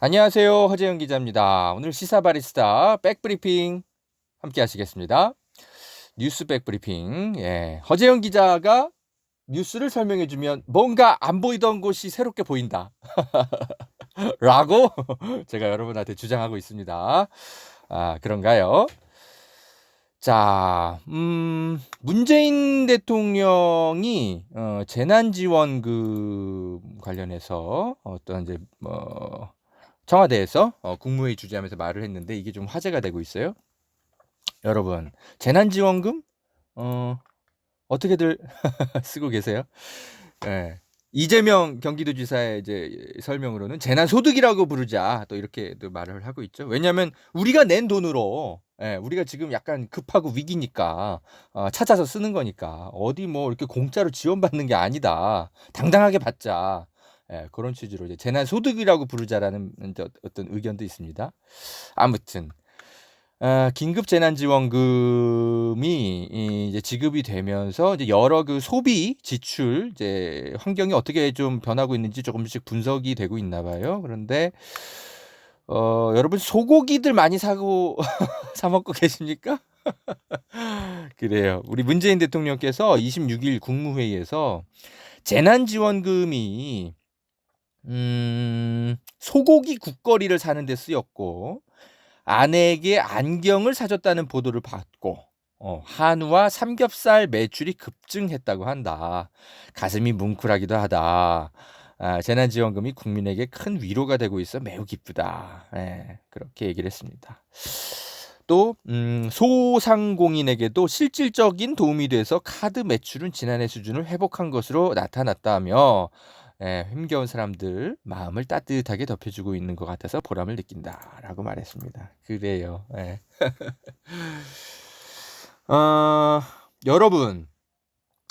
안녕하세요. 허재영 기자입니다. 오늘 시사 바리스타 백브리핑 함께 하시겠습니다. 뉴스 백브리핑. 허재영 기자가 뉴스를 설명해 주면 뭔가 안 보이던 곳이 새롭게 보인다. 라고 제가 여러분한테 주장하고 있습니다. 그런가요? 자, 문재인 대통령이 재난지원금 관련해서 어떤 이제 청와대에서 국무회의 주재하면서 말을 했는데 이게 좀 화제가 되고 있어요. 여러분, 재난지원금 어떻게들 쓰고 계세요? 예. 이재명 경기도지사의 이제 설명으로는 재난소득이라고 부르자 또 이렇게 또 말을 하고 있죠. 왜냐하면 우리가 낸 돈으로 우리가 지금 약간 급하고 위기니까 찾아서 쓰는 거니까 어디 뭐 이렇게 공짜로 지원받는 게 아니다. 당당하게 받자. 그런 취지로 이제 재난소득이라고 부르자라는 어떤 의견도 있습니다. 아무튼 긴급재난지원금이 이제 지급이 되면서 이제 여러 그 소비 지출 이제 환경이 어떻게 좀 변하고 있는지 조금씩 분석이 되고 있나 봐요. 그런데 여러분 소고기들 많이 사고 사 먹고 계십니까? 그래요. 우리 문재인 대통령께서 26일 국무회의에서 재난지원금이 소고기 국거리를 사는 데 쓰였고 아내에게 안경을 사줬다는 보도를 받고 한우와 삼겹살 매출이 급증했다고 한다. 가슴이 뭉클하기도 하다. 재난지원금이 국민에게 큰 위로가 되고 있어 매우 기쁘다. 그렇게 얘기를 했습니다. 또 소상공인에게도 실질적인 도움이 돼서 카드 매출은 지난해 수준을 회복한 것으로 나타났다며 힘겨운 사람들 마음을 따뜻하게 덮여주고 있는 것 같아서 보람을 느낀다라고 말했습니다. 그래요. 여러분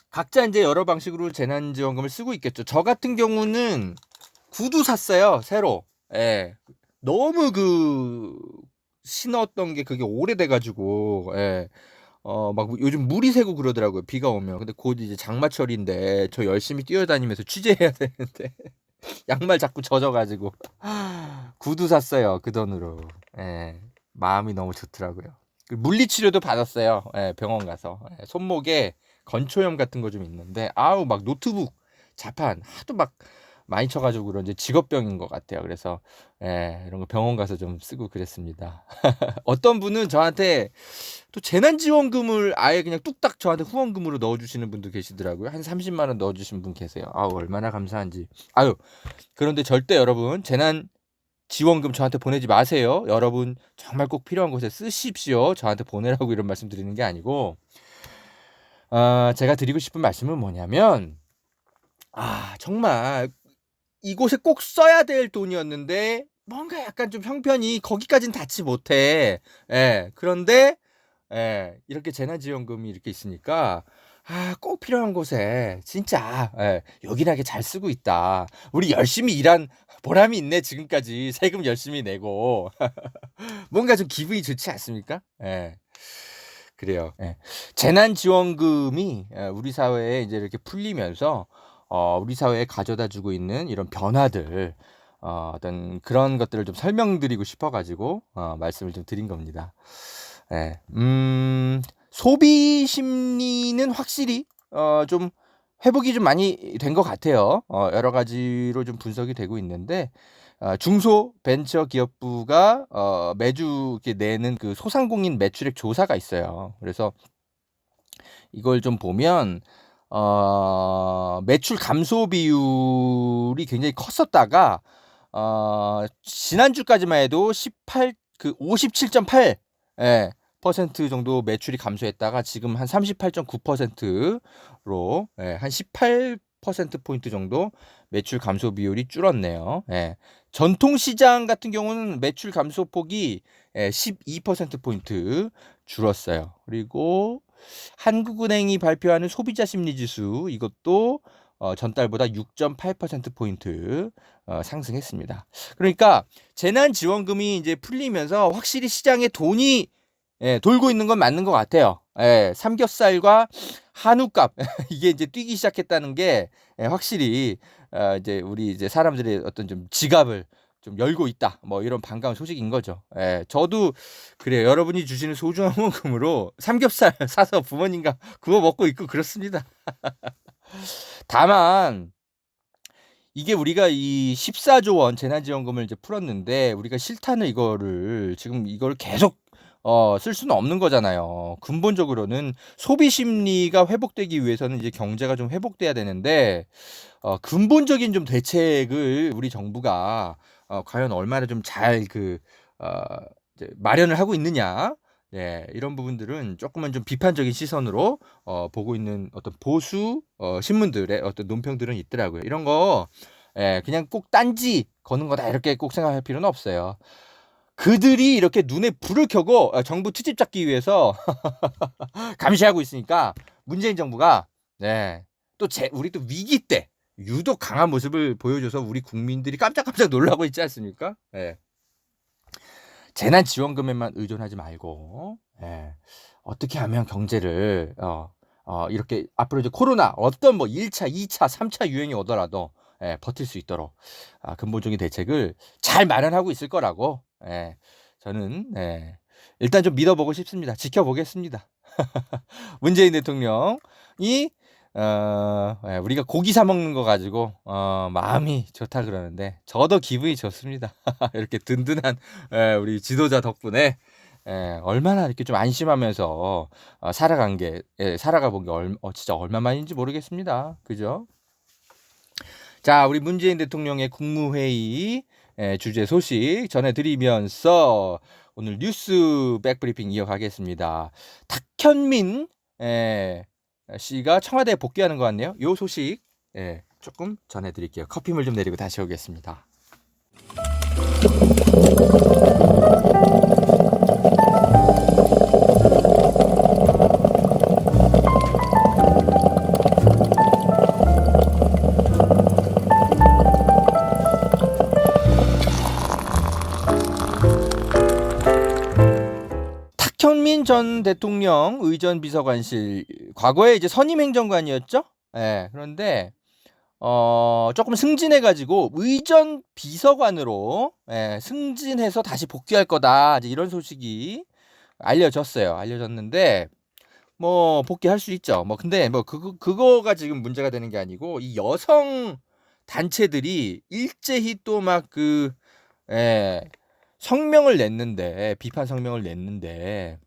각자 이제 여러 방식으로 재난지원금을 쓰고 있겠죠. 저 같은 경우는 구두 샀어요. 새로. 너무 신었던 게 그게 오래돼가지고 막 요즘 물이 새고 그러더라고요. 비가 오면. 근데 곧 이제 장마철인데 저 열심히 뛰어다니면서 취재해야 되는데 양말 자꾸 젖어가지고 구두 샀어요. 그 돈으로. 마음이 너무 좋더라고요. 물리치료도 받았어요. 병원 가서. 손목에 건초염 같은 거 좀 있는데 막 노트북 자판 하도 막 많이 쳐가지고 그런지 직업병인 것 같아요. 그래서 이런 거 병원 가서 좀 쓰고 그랬습니다. 어떤 분은 저한테 또 재난지원금을 아예 그냥 뚝딱 저한테 후원금으로 넣어주시는 분도 계시더라고요. 한 30만 원 넣어주신 분 계세요. 얼마나 감사한지. 그런데 절대 여러분 재난지원금 저한테 보내지 마세요. 여러분 정말 꼭 필요한 곳에 쓰십시오. 저한테 보내라고 이런 말씀 드리는 게 아니고 제가 드리고 싶은 말씀은 뭐냐면 정말 이곳에 꼭 써야 될 돈이었는데 뭔가 약간 좀 형편이 거기까지는 닿지 못해. 그런데 이렇게 재난지원금이 이렇게 있으니까 꼭 필요한 곳에 진짜 요긴하게 잘 쓰고 있다. 우리 열심히 일한 보람이 있네. 지금까지 세금 열심히 내고 뭔가 좀 기분이 좋지 않습니까? 그래요. 재난지원금이 우리 사회에 이제 이렇게 풀리면서 우리 사회에 가져다주고 있는 이런 변화들 어떤 그런 것들을 좀 설명드리고 싶어가지고 말씀을 좀 드린 겁니다. 소비 심리는 확실히 좀 회복이 좀 많이 된 것 같아요. 여러 가지로 좀 분석이 되고 있는데 중소벤처기업부가 매주 이렇게 내는 그 소상공인 매출액 조사가 있어요. 그래서 이걸 좀 보면 매출 감소 비율이 굉장히 컸었다가 지난주까지만 해도 57.8 퍼센트 정도 매출이 감소했다가 지금 한 38.9%로 한 18%포인트 정도 매출 감소 비율이 줄었네요. 전통시장 같은 경우는 매출 감소폭이 12%포인트 줄었어요. 그리고 한국은행이 발표하는 소비자 심리지수 이것도 전달보다 6.8%포인트 상승했습니다. 그러니까 재난지원금이 이제 풀리면서 확실히 시장에 돈이 돌고 있는 건 맞는 것 같아요. 삼겹살과 한우값 이게 이제 뛰기 시작했다는 게 확실히 이제 우리 이제 사람들의 어떤 좀 지갑을 좀 열고 있다. 뭐 이런 반가운 소식인 거죠. 예, 저도 그래요. 여러분이 주시는 소중한 후원금으로 삼겹살 사서 부모님과 구워 먹고 있고 그렇습니다. 다만 이게 우리가 이 14조 원 재난지원금을 이제 풀었는데 우리가 실탄을 이거를 지금 이걸 계속 쓸 수는 없는 거잖아요. 근본적으로는 소비 심리가 회복되기 위해서는 이제 경제가 좀 회복돼야 되는데 근본적인 좀 대책을 우리 정부가 과연 얼마나 좀 잘 이제 마련을 하고 있느냐. 네, 이런 부분들은 조금은 좀 비판적인 시선으로 보고 있는 어떤 보수 신문들의 어떤 논평들은 있더라고요. 이런 거 그냥 꼭 딴지 거는 거다 이렇게 꼭 생각할 필요는 없어요. 그들이 이렇게 눈에 불을 켜고 정부 트집 잡기 위해서 감시하고 있으니까 문재인 정부가 또 우리 또 위기 때 유독 강한 모습을 보여줘서 우리 국민들이 깜짝깜짝 놀라고 있지 않습니까? 재난지원금에만 의존하지 말고 어떻게 하면 경제를 이렇게 앞으로 이제 코로나 어떤 뭐 1차, 2차, 3차 유행이 오더라도 버틸 수 있도록 근본적인 대책을 잘 마련하고 있을 거라고 저는 일단 좀 믿어보고 싶습니다. 지켜보겠습니다. 문재인 대통령이 우리가 고기 사 먹는 거 가지고 마음이 좋다 그러는데 저도 기분이 좋습니다. 이렇게 든든한 우리 지도자 덕분에 얼마나 이렇게 좀 안심하면서 살아가 본 게 진짜 얼마만인지 모르겠습니다. 그죠? 자, 우리 문재인 대통령의 국무회의 주제 소식 전해드리면서 오늘 뉴스 백브리핑 이어가겠습니다. 탁현민 씨가 청와대에 복귀하는 것 같네요. 요 소식 조금 전해드릴게요. 커피물 좀 내리고 다시 오겠습니다. 탁현민 전 대통령 의전 비서관실 과거에 이제 선임 행정관이었죠. 그런데 조금 승진해가지고 의전 비서관으로 승진해서 다시 복귀할 거다. 이제 이런 소식이 알려졌는데 뭐 복귀할 수 있죠. 뭐 근데 뭐 그거가 지금 문제가 되는 게 아니고 이 여성 단체들이 일제히 또 막 성명을 냈는데 비판 성명을 냈는데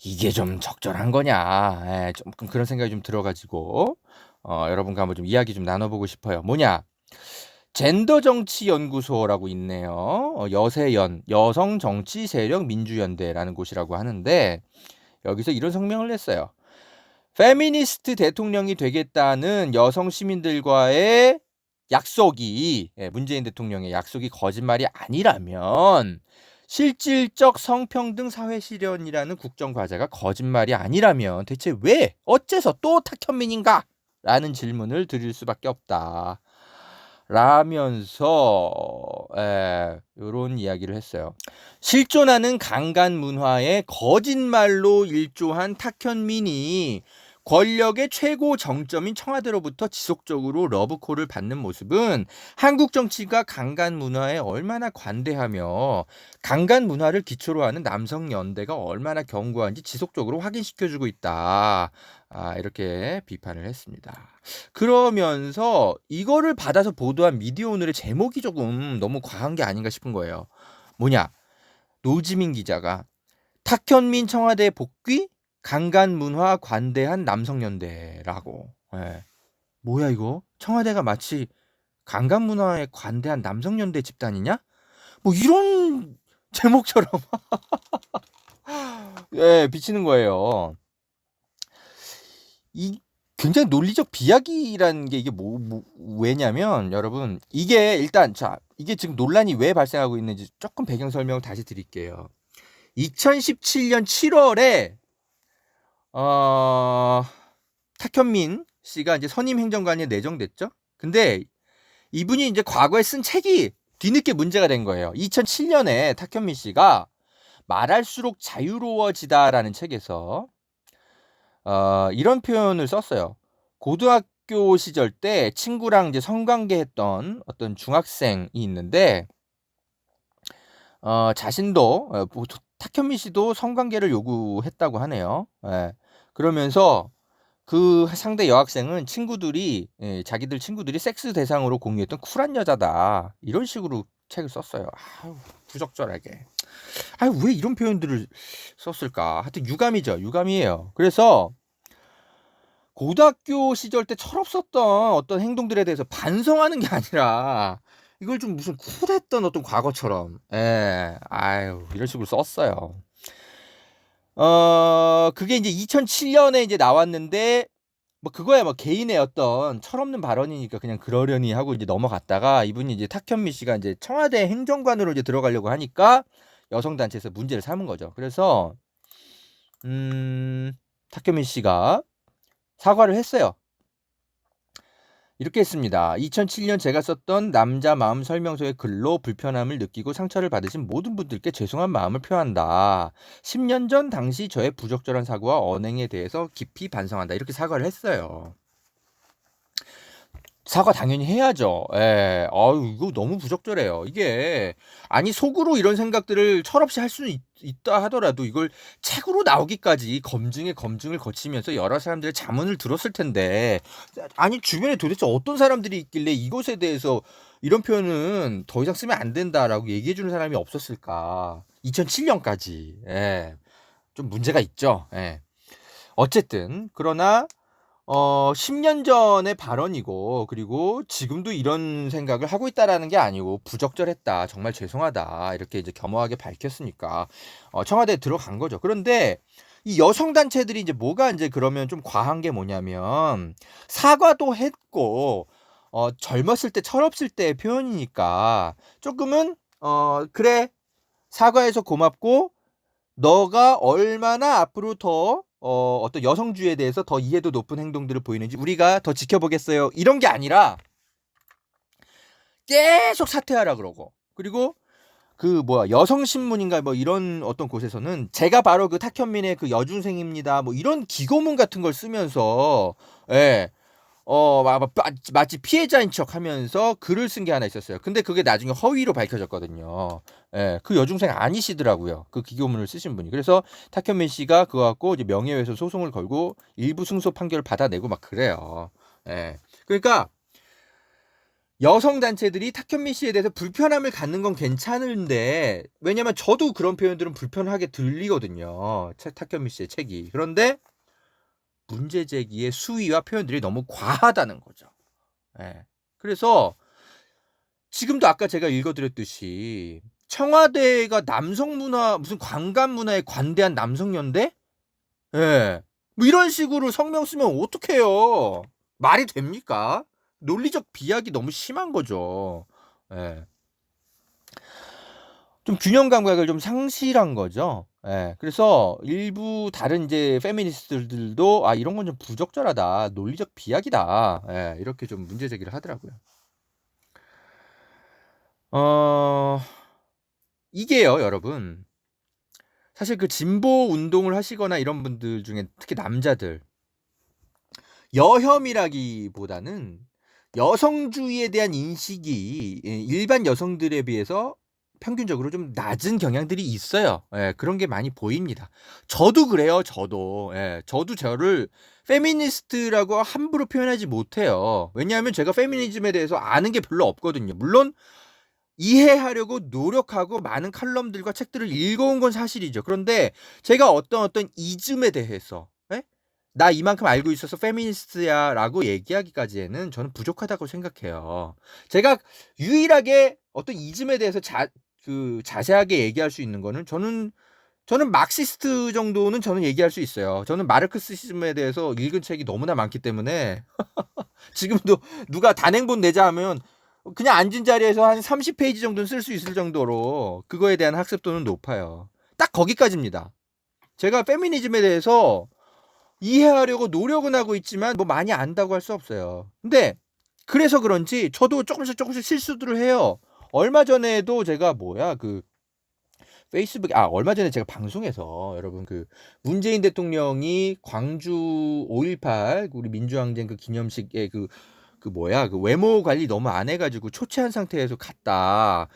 이게 좀 적절한 거냐? 좀 그런 생각이 좀 들어가지고 여러분과 한번 좀 이야기 좀 나눠보고 싶어요. 뭐냐? 젠더정치연구소라고 있네요. 여세연 여성정치세력민주연대라는 곳이라고 하는데 여기서 이런 성명을 냈어요. 페미니스트 대통령이 되겠다는 여성 시민들과의 약속이 문재인 대통령의 약속이 거짓말이 아니라면 실질적 성평등 사회 실현이라는 국정과제가 거짓말이 아니라면 대체 왜 어째서 또 탁현민인가? 라는 질문을 드릴 수밖에 없다. 라면서 이런 이야기를 했어요. 실존하는 강간 문화에 거짓말로 일조한 탁현민이 권력의 최고 정점인 청와대로부터 지속적으로 러브콜을 받는 모습은 한국 정치가 강간 문화에 얼마나 관대하며 강간 문화를 기초로 하는 남성연대가 얼마나 견고한지 지속적으로 확인시켜주고 있다. 이렇게 비판을 했습니다. 그러면서 이거를 받아서 보도한 미디어오늘의 제목이 조금 너무 과한 게 아닌가 싶은 거예요. 뭐냐? 노지민 기자가 탁현민 청와대 복귀? 강간 문화 관대한 남성연대라고. 뭐야 이거? 청와대가 마치 강간 문화에 관대한 남성연대 집단이냐? 뭐 이런 제목처럼 비치는 거예요. 이 굉장히 논리적 비약이라는 게 이게 왜냐면 여러분 이게 일단 이게 지금 논란이 왜 발생하고 있는지 조금 배경 설명을 다시 드릴게요. 2017년 7월에 탁현민 씨가 이제 선임 행정관에 내정됐죠. 근데 이분이 이제 과거에 쓴 책이 뒤늦게 문제가 된 거예요. 2007년에 탁현민 씨가 말할수록 자유로워지다라는 책에서 이런 표현을 썼어요. 고등학교 고등학교 시절 때 친구랑 이제 성관계 했던 어떤 중학생이 있는데 자신도 탁현민 씨도 성관계를 요구했다고 하네요. 예. 그러면서 그 상대 여학생은 자기들 친구들이 섹스 대상으로 공유했던 쿨한 여자다. 이런 식으로 책을 썼어요. 아유, 부적절하게. 아유, 왜 이런 표현들을 썼을까? 하여튼 유감이에요. 그래서 고등학교 시절 때 철없었던 어떤 행동들에 대해서 반성하는 게 아니라 이걸 좀 무슨 쿨했던 어떤 과거처럼, 아유, 이런 식으로 썼어요. 그게 이제 2007년에 이제 나왔는데, 뭐 그거야 뭐 개인의 어떤 철없는 발언이니까 그냥 그러려니 하고 이제 넘어갔다가, 이분이 이제 탁현미 씨가 이제 청와대 행정관으로 이제 들어가려고 하니까 여성단체에서 문제를 삼은 거죠. 그래서 탁현미 씨가 사과를 했어요. 이렇게 했습니다. 2007년 제가 썼던 남자 마음 설명서의 글로 불편함을 느끼고 상처를 받으신 모든 분들께 죄송한 마음을 표한다. 10년 전 당시 저의 부적절한 사고와 언행에 대해서 깊이 반성한다. 이렇게 사과를 했어요. 사과 당연히 해야죠. 이거 너무 부적절해요. 이게, 아니, 속으로 이런 생각들을 철없이 할 수는 있다 하더라도 이걸 책으로 나오기까지 검증을 거치면서 여러 사람들의 자문을 들었을 텐데, 아니, 주변에 도대체 어떤 사람들이 있길래 이것에 대해서 이런 표현은 더 이상 쓰면 안 된다라고 얘기해주는 사람이 없었을까. 2007년까지. 좀 문제가 있죠. 어쨌든, 그러나, 10년 전의 발언이고, 그리고 지금도 이런 생각을 하고 있다라는 게 아니고 부적절했다, 정말 죄송하다, 이렇게 이제 겸허하게 밝혔으니까 청와대에 들어간 거죠. 그런데 이 여성 단체들이 이제 뭐가 이제 그러면 좀 과한 게 뭐냐면, 사과도 했고 젊었을 때 철없을 때의 표현이니까 조금은 그래, 사과해서 고맙고, 너가 얼마나 앞으로 더 어떤 여성주의에 대해서 더 이해도 높은 행동들을 보이는지 우리가 더 지켜보겠어요, 이런 게 아니라 계속 사퇴하라 그러고, 그리고 그 여성신문인가 뭐 이런 어떤 곳에서는 제가 바로 그 탁현민의 그 여중생입니다, 뭐 이런 기고문 같은 걸 쓰면서 마치 피해자인 척 하면서 글을 쓴 게 하나 있었어요. 근데 그게 나중에 허위로 밝혀졌거든요. 그 여중생 아니시더라고요, 그 기고문을 쓰신 분이. 그래서 탁현민 씨가 그거 갖고 이제 명예훼손 소송을 걸고 일부 승소 판결을 받아내고 막 그래요. 그러니까 여성 단체들이 탁현민 씨에 대해서 불편함을 갖는 건 괜찮은데, 왜냐면 저도 그런 표현들은 불편하게 들리거든요, 탁현민 씨의 책이. 그런데 문제 제기의 수위와 표현들이 너무 과하다는 거죠. 그래서 지금도 아까 제가 읽어드렸듯이 청와대가 남성 문화, 무슨 관감 문화에 관대한 남성연대? 뭐 이런 식으로 성명 쓰면 어떡해요? 말이 됩니까? 논리적 비약이 너무 심한 거죠. 좀 균형 감각을 좀 상실한 거죠. 그래서 일부 다른 이제 페미니스트들도 이런 건 좀 부적절하다, 논리적 비약이다, 이렇게 좀 문제 제기를 하더라고요. 이게요, 여러분. 사실 그 진보 운동을 하시거나 이런 분들 중에 특히 남자들, 여혐이라기보다는 여성주의에 대한 인식이 일반 여성들에 비해서 평균적으로 좀 낮은 경향들이 있어요. 그런 게 많이 보입니다. 저도 그래요. 저도 저를 페미니스트라고 함부로 표현하지 못해요. 왜냐하면 제가 페미니즘에 대해서 아는 게 별로 없거든요. 물론 이해하려고 노력하고 많은 칼럼들과 책들을 읽어온 건 사실이죠. 그런데 제가 어떤 이즘에 대해서 나 이만큼 알고 있어서 페미니스트야 라고 얘기하기까지에는 저는 부족하다고 생각해요. 제가 유일하게 어떤 이즘에 대해서 자세하게 얘기할 수 있는 거는, 저는 막시스트 정도는 저는 얘기할 수 있어요. 저는 마르크시즘에 대해서 읽은 책이 너무나 많기 때문에 지금도 누가 단행본 내자 하면 그냥 앉은 자리에서 한 30페이지 정도는 쓸 수 있을 정도로 그거에 대한 학습도는 높아요. 딱 거기까지입니다. 제가 페미니즘에 대해서 이해하려고 노력은 하고 있지만 뭐 많이 안다고 할 수 없어요. 근데 그래서 그런지 저도 조금씩 실수들을 해요. 얼마 전에도 제가 페이스북에 얼마 전에 제가 방송에서 여러분 그 문재인 대통령이 광주 5.18 우리 민주항쟁 그 기념식에 그 뭐야 그 외모 관리 너무 안 해가지고 초췌한 상태에서 갔다.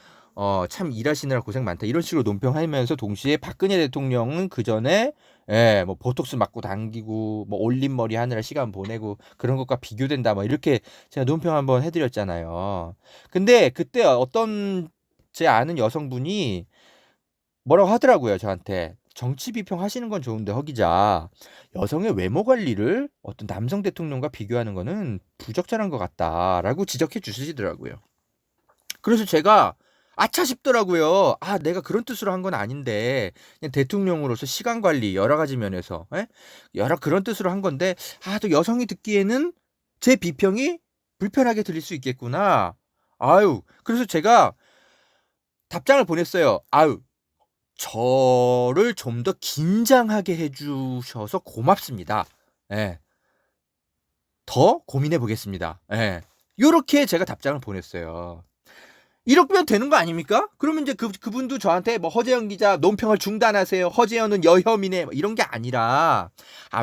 참 일하시느라 고생 많다 이런 식으로 논평하면서 동시에 박근혜 대통령은 그 전에 뭐 보톡스 맞고 당기고 뭐 올린 머리 하느라 시간 보내고 그런 것과 비교된다 뭐 이렇게 제가 논평 한번 해드렸잖아요. 근데 그때 어떤 제 아는 여성분이 뭐라고 하더라고요 저한테. 정치 비평하시는 건 좋은데 허 기자, 여성의 외모 관리를 어떤 남성 대통령과 비교하는 거는 부적절한 것 같다라고 지적해 주시더라고요. 그래서 제가 아차 싶더라고요. 내가 그런 뜻으로 한 건 아닌데 그냥 대통령으로서 시간 관리 여러 가지 면에서 여러 그런 뜻으로 한 건데 또 여성이 듣기에는 제 비평이 불편하게 들릴 수 있겠구나. 그래서 제가 답장을 보냈어요. 저를 좀 더 긴장하게 해주셔서 고맙습니다. 더 고민해 보겠습니다. 요렇게 제가 답장을 보냈어요. 이러면 되는 거 아닙니까? 그러면 이제 그분도 저한테 뭐 허재현 기자 논평을 중단하세요. 허재현은 여혐이네. 이런 게 아니라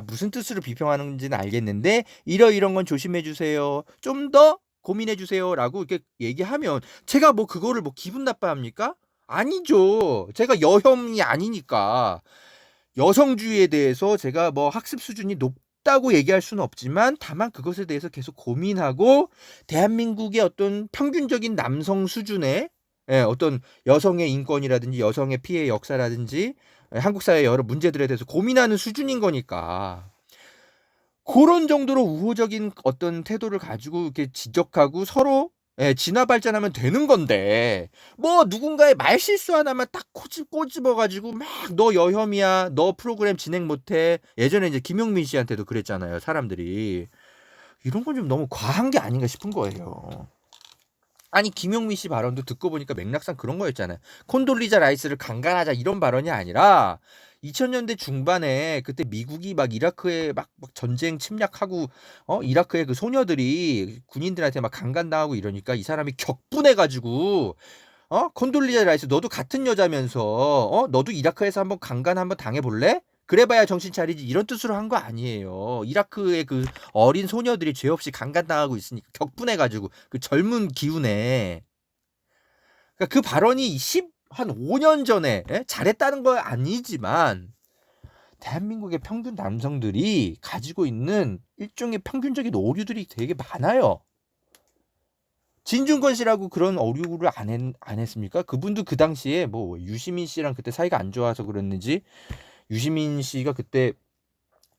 무슨 뜻으로 비평하는지는 알겠는데 이런 건 조심해 주세요. 좀 더 고민해 주세요라고 이렇게 얘기하면 제가 뭐 그거를 뭐 기분 나빠합니까? 아니죠. 제가 여혐이 아니니까. 여성주의에 대해서 제가 뭐 학습 수준이 높다고 얘기할 수는 없지만 다만 그것에 대해서 계속 고민하고 대한민국의 어떤 평균적인 남성 수준의 어떤 여성의 인권이라든지 여성의 피해 역사라든지 한국 사회의 여러 문제들에 대해서 고민하는 수준인 거니까 그런 정도로 우호적인 어떤 태도를 가지고 이렇게 지적하고 서로 진화 발전하면 되는 건데 뭐 누군가의 말 실수 하나만 딱 꼬집어가지고 막 너 여혐이야, 너 프로그램 진행 못해. 예전에 이제 김용민 씨한테도 그랬잖아요, 사람들이. 이런 건 좀 너무 과한 게 아닌가 싶은 거예요. 아니 김용민 씨 발언도 듣고 보니까 맥락상 그런 거였잖아요. 콘돌리자 라이스를 강간하자 이런 발언이 아니라 2000년대 중반에 그때 미국이 막 이라크에 막 전쟁 침략하고 이라크의 그 소녀들이 군인들한테 막 강간당하고 이러니까 이 사람이 격분해가지고 콘돌리자 라이스 너도 같은 여자면서 너도 이라크에서 한번 강간 한번 당해볼래? 그래봐야 정신 차리지 이런 뜻으로 한 거 아니에요. 이라크의 그 어린 소녀들이 죄 없이 강간당하고 있으니까 격분해가지고 그 젊은 기운에 그러니까 그 발언이 한 5년 전에 잘했다는 건 아니지만 대한민국의 평균 남성들이 가지고 있는 일종의 평균적인 오류들이 되게 많아요. 진중권 씨라고 그런 오류를 안 했습니까? 그분도 그 당시에 뭐 유시민 씨랑 그때 사이가 안 좋아서 그랬는지 유시민 씨가 그때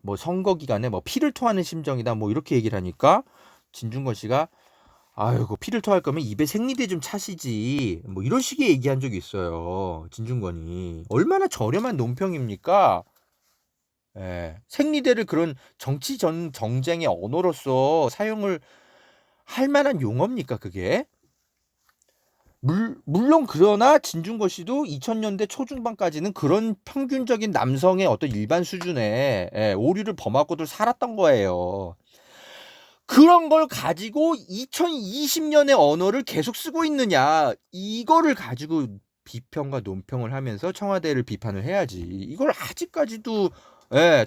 뭐 선거 기간에 뭐 피를 토하는 심정이다 뭐 이렇게 얘기를 하니까 진중권 씨가 아이고 피를 토할 거면 입에 생리대 좀 차시지 뭐 이런 식의 얘기한 적이 있어요. 진중권이 얼마나 저렴한 논평입니까? 생리대를 그런 정쟁의 언어로서 사용을 할 만한 용어입니까 그게? 물론 그러나 진중권 씨도 2000년대 초중반까지는 그런 평균적인 남성의 어떤 일반 수준의 오류를 범하고도 살았던 거예요. 그런 걸 가지고 2020년의 언어를 계속 쓰고 있느냐 이거를 가지고 비평과 논평을 하면서 청와대를 비판을 해야지. 이걸 아직까지도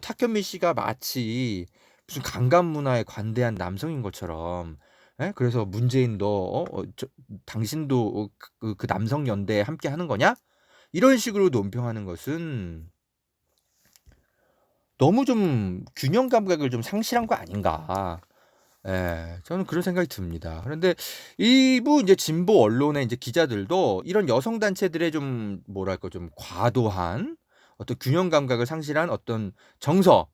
탁현민 씨가 마치 무슨 강간 문화에 관대한 남성인 것처럼 그래서 문재인도 당신도 그 남성 연대에 함께 하는 거냐? 이런 식으로 논평하는 것은 너무 좀 균형 감각을 좀 상실한 거 아닌가. 저는 그런 생각이 듭니다. 그런데 일부 이제 진보 언론의 이제 기자들도 이런 여성 단체들의 좀 뭐랄까 좀 과도한 어떤 균형 감각을 상실한 어떤 정서,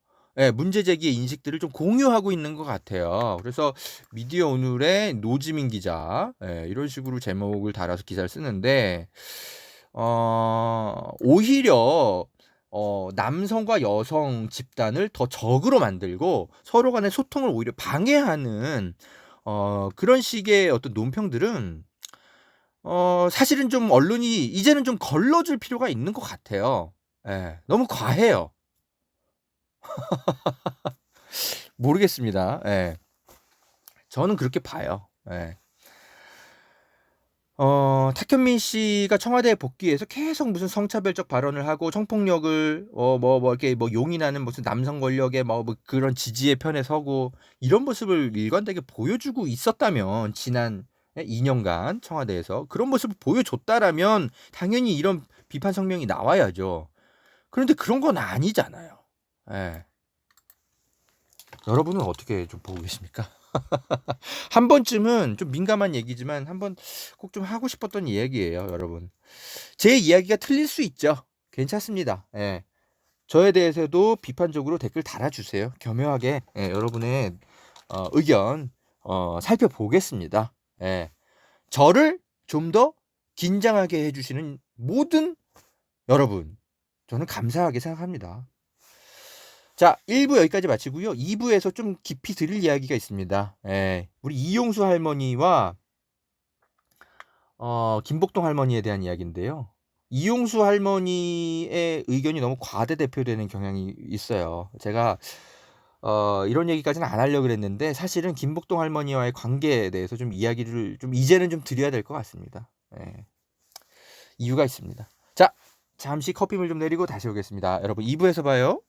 문제 제기의 인식들을 좀 공유하고 있는 것 같아요. 그래서 미디어 오늘의 노지민 기자, 이런 식으로 제목을 달아서 기사를 쓰는데, 오히려 남성과 여성 집단을 더 적으로 만들고 서로 간의 소통을 오히려 방해하는 그런 식의 어떤 논평들은 사실은 좀 언론이 이제는 좀 걸러줄 필요가 있는 것 같아요. 너무 과해요. 모르겠습니다. 저는 그렇게 봐요. 탁현민 씨가 청와대에 복귀해서 계속 무슨 성차별적 발언을 하고 성폭력을 이렇게 용인하는 무슨 남성 권력의 뭐 그런 지지의 편에 서고 이런 모습을 일관되게 보여주고 있었다면 지난 2년간 청와대에서 그런 모습을 보여줬다라면 당연히 이런 비판 성명이 나와야죠. 그런데 그런 건 아니잖아요. 예. 여러분은 어떻게 좀 보고 계십니까? 한 번쯤은 좀 민감한 얘기지만 한번 꼭 좀 하고 싶었던 이야기예요, 여러분. 제 이야기가 틀릴 수 있죠. 괜찮습니다. 예. 저에 대해서도 비판적으로 댓글 달아주세요. 겸허하게 여러분의 의견 살펴보겠습니다. 예. 저를 좀 더 긴장하게 해주시는 모든 여러분, 저는 감사하게 생각합니다. 자, 1부 여기까지 마치고요. 2부에서 좀 깊이 드릴 이야기가 있습니다. 예, 우리 이용수 할머니와 김복동 할머니에 대한 이야기인데요. 이용수 할머니의 의견이 너무 과대대표되는 경향이 있어요. 제가 이런 얘기까지는 안 하려고 그랬는데 사실은 김복동 할머니와의 관계에 대해서 좀 이야기를 좀 이제는 좀 드려야 될 것 같습니다. 예, 이유가 있습니다. 자, 잠시 커피물 좀 내리고 다시 오겠습니다. 여러분 2부에서 봐요.